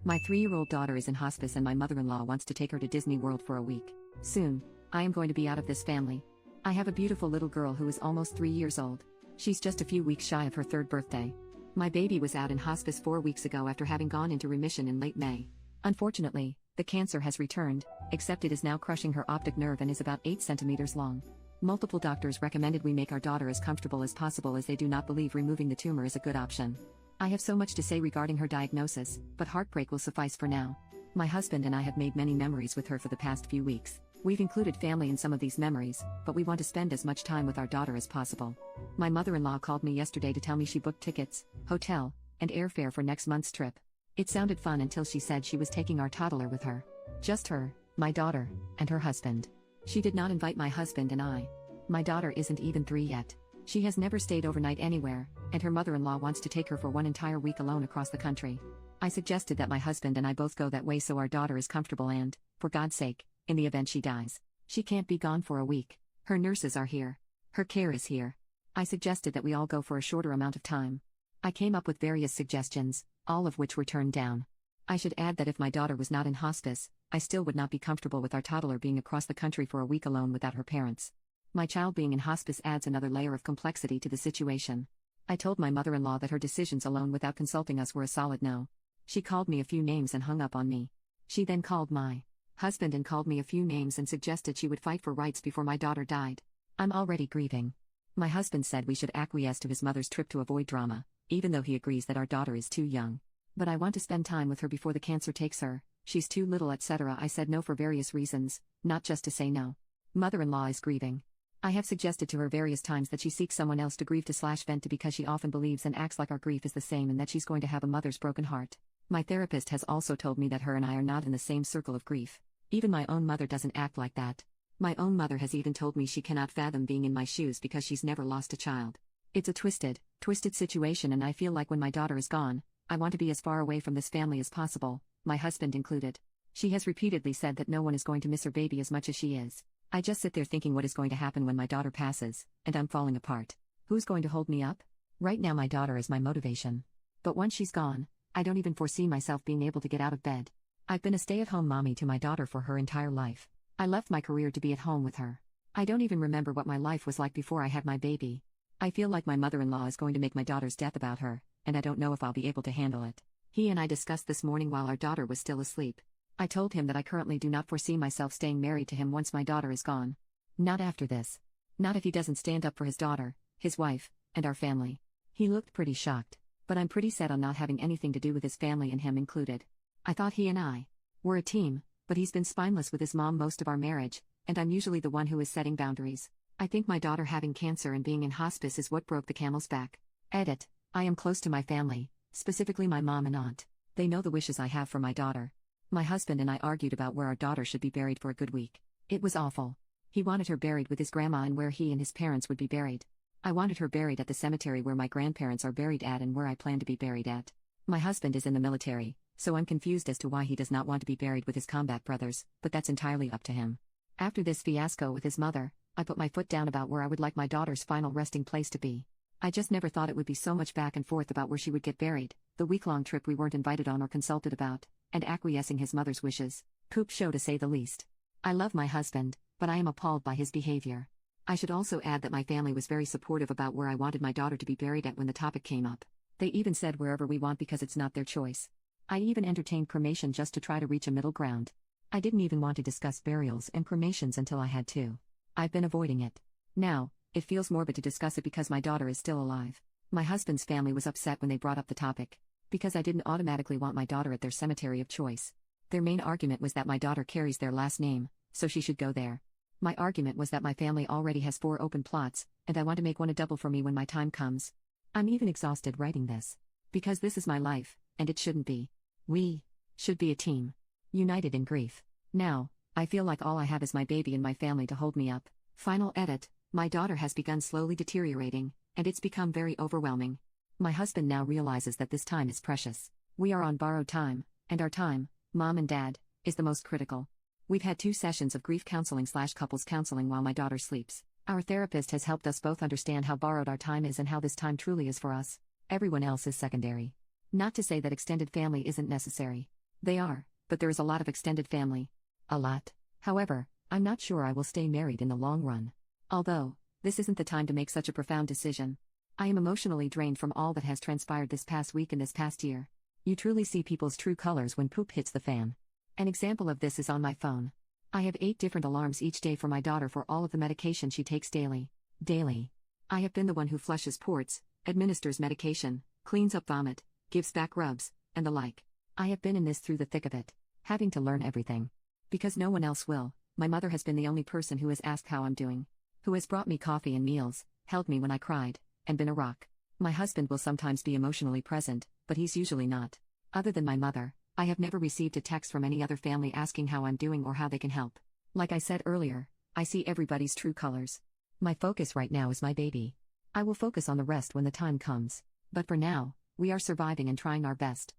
My 3-year-old daughter is in hospice and my mother-in-law wants to take her to Disney World for a week. Soon, I am going to be out of this family. I have a beautiful little girl who is almost 3 years old. She's just a few weeks shy of her 3rd birthday. My baby was out in hospice 4 weeks ago after having gone into remission in late May. Unfortunately, the cancer has returned, except it is now crushing her optic nerve and is about 8 centimeters long. Multiple doctors recommended we make our daughter as comfortable as possible as they do not believe removing the tumor is a good option. I have so much to say regarding her diagnosis, but heartbreak will suffice for now. My husband and I have made many memories with her for the past few weeks. We've included family in some of these memories, but we want to spend as much time with our daughter as possible. My mother-in-law called me yesterday to tell me she booked tickets, hotel, and airfare for next month's trip. It sounded fun until she said she was taking our toddler with her. Just her, my daughter, and her husband. She did not invite my husband and I. My daughter isn't even 3 yet. She has never stayed overnight anywhere, and her mother-in-law wants to take her for one entire week alone across the country. I suggested that my husband and I both go that way so our daughter is comfortable and, for God's sake, in the event she dies, she can't be gone for a week. Her nurses are here. Her care is here. I suggested that we all go for a shorter amount of time. I came up with various suggestions, all of which were turned down. I should add that if my daughter was not in hospice, I still would not be comfortable with our toddler being across the country for a week alone without her parents. My child being in hospice adds another layer of complexity to the situation. I told my mother-in-law that her decisions alone without consulting us were a solid no. She called me a few names and hung up on me. She then called my husband and called me a few names and suggested she would fight for rights before my daughter died. I'm already grieving. My husband said we should acquiesce to his mother's trip to avoid drama, even though he agrees that our daughter is too young. But I want to spend time with her before the cancer takes her, she's too little, etc. I said no for various reasons, not just to say no. Mother-in-law is grieving. I have suggested to her various times that she seeks someone else to grieve to/vent to because she often believes and acts like our grief is the same and that she's going to have a mother's broken heart. My therapist has also told me that her and I are not in the same circle of grief. Even my own mother doesn't act like that. My own mother has even told me she cannot fathom being in my shoes because she's never lost a child. It's a twisted situation, and I feel like when my daughter is gone, I want to be as far away from this family as possible, my husband included. She has repeatedly said that no one is going to miss her baby as much as she is. I just sit there thinking what is going to happen when my daughter passes, and I'm falling apart. Who's going to hold me up? Right now my daughter is my motivation. But once she's gone, I don't even foresee myself being able to get out of bed. I've been a stay-at-home mommy to my daughter for her entire life. I left my career to be at home with her. I don't even remember what my life was like before I had my baby. I feel like my mother-in-law is going to make my daughter's death about her, and I don't know if I'll be able to handle it. He and I discussed this morning while our daughter was still asleep. I told him that I currently do not foresee myself staying married to him once my daughter is gone. Not after this. Not if he doesn't stand up for his daughter, his wife, and our family. He looked pretty shocked, but I'm pretty set on not having anything to do with his family and him included. I thought he and I were a team, but he's been spineless with his mom most of our marriage, and I'm usually the one who is setting boundaries. I think my daughter having cancer and being in hospice is what broke the camel's back. Edit. I am close to my family, specifically my mom and aunt. They know the wishes I have for my daughter. My husband and I argued about where our daughter should be buried for a good week. It was awful. He wanted her buried with his grandma and where he and his parents would be buried. I wanted her buried at the cemetery where my grandparents are buried at and where I plan to be buried at. My husband is in the military, so I'm confused as to why he does not want to be buried with his combat brothers, but that's entirely up to him. After this fiasco with his mother, I put my foot down about where I would like my daughter's final resting place to be. I just never thought it would be so much back and forth about where she would get buried, the week-long trip we weren't invited on or consulted about, and acquiescing his mother's wishes. Poop show to say the least. I love my husband, but I am appalled by his behavior. I should also add that my family was very supportive about where I wanted my daughter to be buried at when the topic came up. They even said wherever we want because it's not their choice. I even entertained cremation just to try to reach a middle ground. I didn't even want to discuss burials and cremations until I had to. I've been avoiding it. Now, it feels morbid to discuss it because my daughter is still alive. My husband's family was upset when they brought up the topic, because I didn't automatically want my daughter at their cemetery of choice. Their main argument was that my daughter carries their last name, so she should go there. My argument was that my family already has 4 open plots, and I want to make one a double for me when my time comes. I'm even exhausted writing this. Because this is my life, and it shouldn't be. We should be a team. United in grief. Now, I feel like all I have is my baby and my family to hold me up. Final edit. My daughter has begun slowly deteriorating, and it's become very overwhelming. My husband now realizes that this time is precious. We are on borrowed time, and our time, mom and dad, is the most critical. We've had 2 sessions of grief counseling/couples counseling while my daughter sleeps. Our therapist has helped us both understand how borrowed our time is and how this time truly is for us. Everyone else is secondary. Not to say that extended family isn't necessary. They are, but there is a lot of extended family. A lot. However, I'm not sure I will stay married in the long run. Although, this isn't the time to make such a profound decision. I am emotionally drained from all that has transpired this past week and this past year. You truly see people's true colors when poop hits the fan. An example of this is on my phone. I have 8 different alarms each day for my daughter for all of the medication she takes daily. I have been the one who flushes ports, administers medication, cleans up vomit, gives back rubs, and the like. I have been in this through the thick of it, having to learn everything. Because no one else will, my mother has been the only person who has asked how I'm doing. Who has brought me coffee and meals, held me when I cried, and been a rock. My husband will sometimes be emotionally present, but he's usually not. Other than my mother, I have never received a text from any other family asking how I'm doing or how they can help. Like I said earlier, I see everybody's true colors. My focus right now is my baby. I will focus on the rest when the time comes. But for now, we are surviving and trying our best.